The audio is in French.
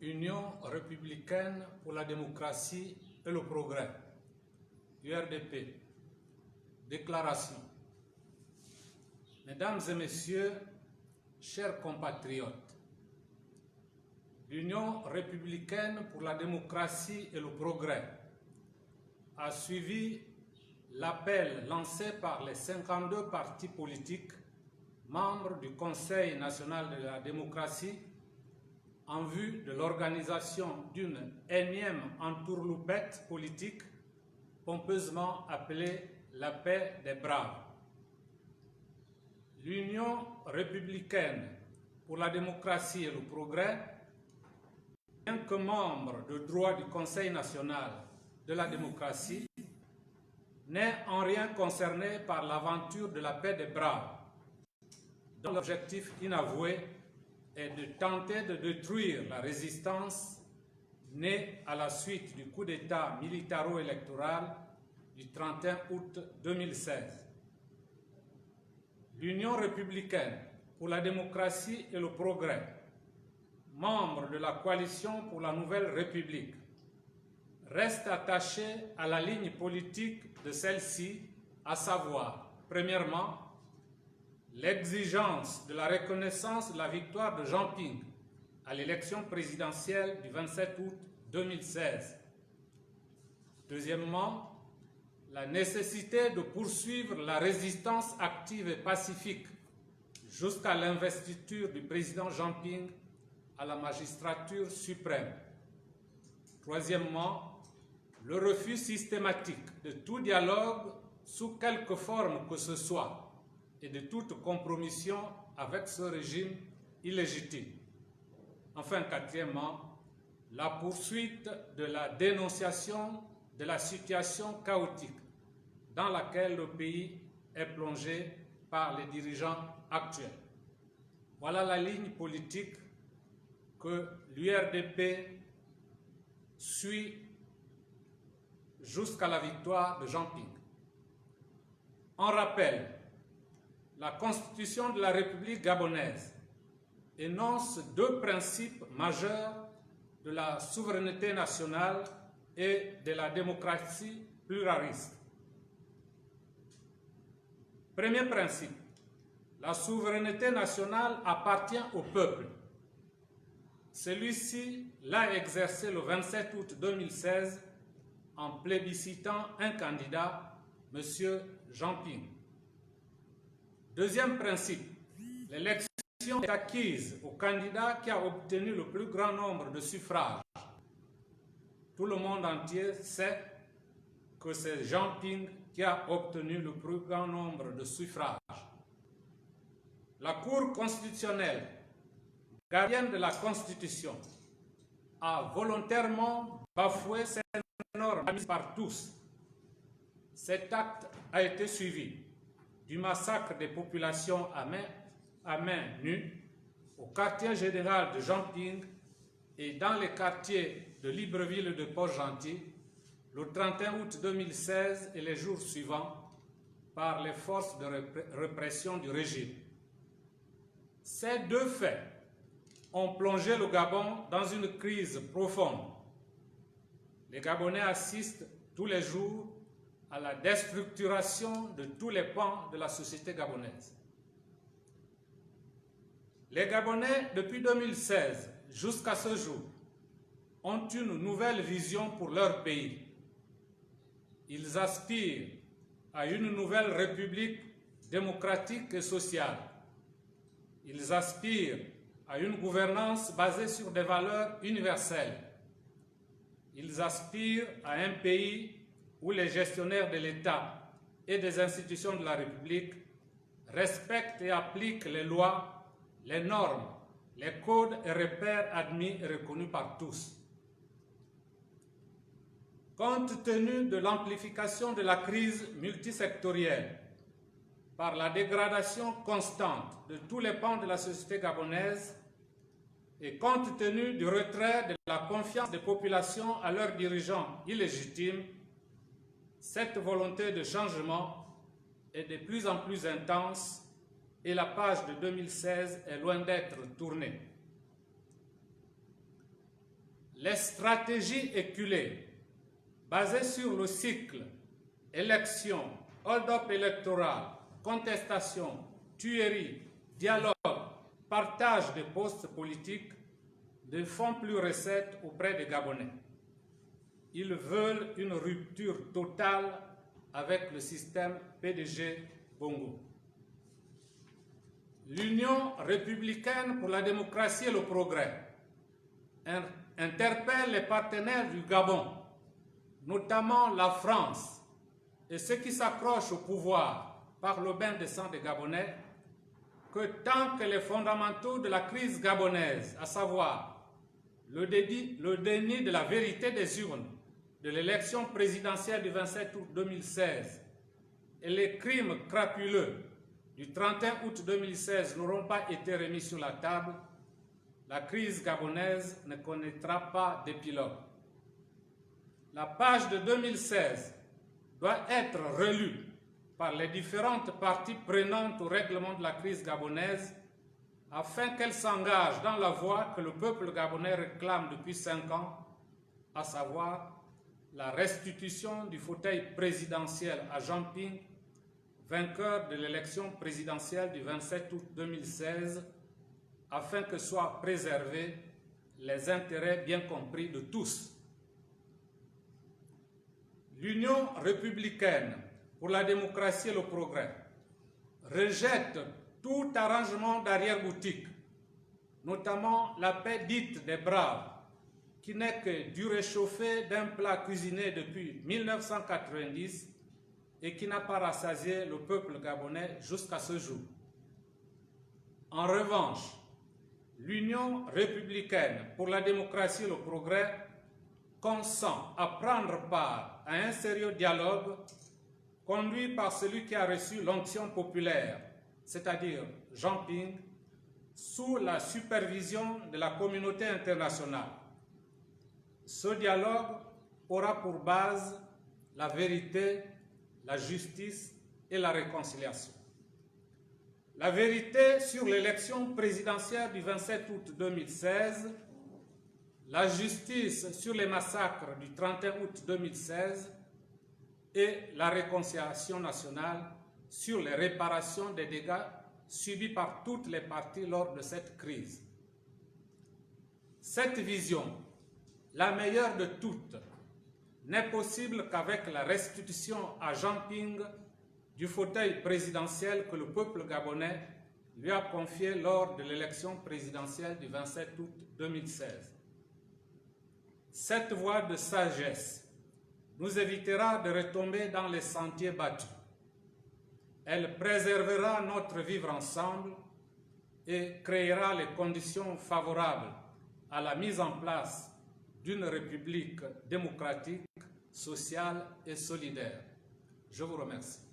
Union républicaine pour la démocratie et le progrès, URDP. Déclaration. Mesdames et messieurs, chers compatriotes, l'Union républicaine pour la démocratie et le progrès a suivi l'appel lancé par les 52 partis politiques membres du Conseil national de la démocratie en vue de l'organisation d'une énième entourloupette politique pompeusement appelée la paix des braves. L'Union républicaine pour la démocratie et le progrès, bien que membre de droit du Conseil national de la démocratie, n'est en rien concerné par l'aventure de la paix des braves, dont l'objectif inavoué est de tenter de détruire la résistance née à la suite du coup d'État militaro-électoral du 31 août 2016. L'Union républicaine pour la démocratie et le progrès, membre de la coalition pour la nouvelle République, reste attachée à la ligne politique de celle-ci, à savoir, premièrement, l'exigence de la reconnaissance de la victoire de Jean Ping à l'élection présidentielle du 27 août 2016. Deuxièmement, la nécessité de poursuivre la résistance active et pacifique jusqu'à l'investiture du président Jean Ping à la magistrature suprême. Troisièmement, le refus systématique de tout dialogue sous quelque forme que ce soit et de toute compromission avec ce régime illégitime. Enfin, quatrièmement, la poursuite de la dénonciation de la situation chaotique dans laquelle le pays est plongé par les dirigeants actuels. Voilà la ligne politique que l'URDP suit jusqu'à la victoire de Jean Ping. En rappel, la Constitution de la République gabonaise énonce deux principes majeurs de la souveraineté nationale et de la démocratie pluraliste. Premier principe, la souveraineté nationale appartient au peuple. Celui-ci l'a exercé le 27 août 2016 en plébiscitant un candidat, M. Jean Ping. Deuxième principe, l'élection est acquise au candidat qui a obtenu le plus grand nombre de suffrages. Tout le monde entier sait que c'est Jean Ping qui a obtenu le plus grand nombre de suffrages. La Cour constitutionnelle, gardienne de la Constitution, a volontairement bafoué cette norme admise par tous. Cet acte a été suivi du massacre des populations à main nue au quartier général de Jean Ping et dans les quartiers de Libreville et de Port-Gentil le 31 août 2016 et les jours suivants par les forces de répression du régime. Ces deux faits ont plongé le Gabon dans une crise profonde. Les Gabonais assistent tous les jours à la déstructuration de tous les pans de la société gabonaise. Les Gabonais, depuis 2016 jusqu'à ce jour, ont une nouvelle vision pour leur pays. Ils aspirent à une nouvelle république démocratique et sociale. Ils aspirent à une gouvernance basée sur des valeurs universelles. Ils aspirent à un pays où les gestionnaires de l'État et des institutions de la République respectent et appliquent les lois, les normes, les codes et repères admis et reconnus par tous. Compte tenu de l'amplification de la crise multisectorielle par la dégradation constante de tous les pans de la société gabonaise et compte tenu du retrait de la confiance des populations à leurs dirigeants illégitimes, cette volonté de changement est de plus en plus intense et la page de 2016 est loin d'être tournée. les stratégies éculées basées sur le cycle élection, hold-up électoral, contestation, tuerie, dialogue, partage de postes politiques ne font plus recette auprès des Gabonais. Ils veulent une rupture totale avec le système PDG Bongo. L'Union républicaine pour la démocratie et le progrès interpelle les partenaires du Gabon, notamment la France, et ceux qui s'accrochent au pouvoir par le bain de sang des Gabonais, que tant que les fondamentaux de la crise gabonaise, à savoir le déni de la vérité des urnes de l'élection présidentielle du 27 août 2016 et les crimes crapuleux du 31 août 2016 n'auront pas été remis sur la table, la crise gabonaise ne connaîtra pas d'épilogue. La page de 2016 doit être relue par les différentes parties prenantes au règlement de la crise gabonaise afin qu'elle s'engage dans la voie que le peuple gabonais réclame depuis 5 ans, à savoir la restitution du fauteuil présidentiel à Jean Ping, vainqueur de l'élection présidentielle du 27 août 2016, afin que soient préservés les intérêts bien compris de tous. L'Union républicaine pour la démocratie et le progrès rejette tout arrangement d'arrière-boutique, notamment la paix dite des braves, qui n'est que du réchauffé d'un plat cuisiné depuis 1990 et qui n'a pas rassasié le peuple gabonais jusqu'à ce jour. En revanche, l'Union républicaine pour la démocratie et le progrès consent à prendre part à un sérieux dialogue conduit par celui qui a reçu l'onction populaire, c'est-à-dire Jean Ping, sous la supervision de la communauté internationale. Ce dialogue aura pour base la vérité, la justice et la réconciliation. La vérité sur l'élection présidentielle du 27 août 2016, la justice sur les massacres du 31 août 2016 et la réconciliation nationale sur les réparations des dégâts subis par toutes les parties lors de cette crise. Cette vision, la meilleure de toutes, n'est possible qu'avec la restitution à Jean Ping du fauteuil présidentiel que le peuple gabonais lui a confié lors de l'élection présidentielle du 27 août 2016. Cette voie de sagesse nous évitera de retomber dans les sentiers battus. Elle préservera notre vivre ensemble et créera les conditions favorables à la mise en place d'une république démocratique, sociale et solidaire. Je vous remercie.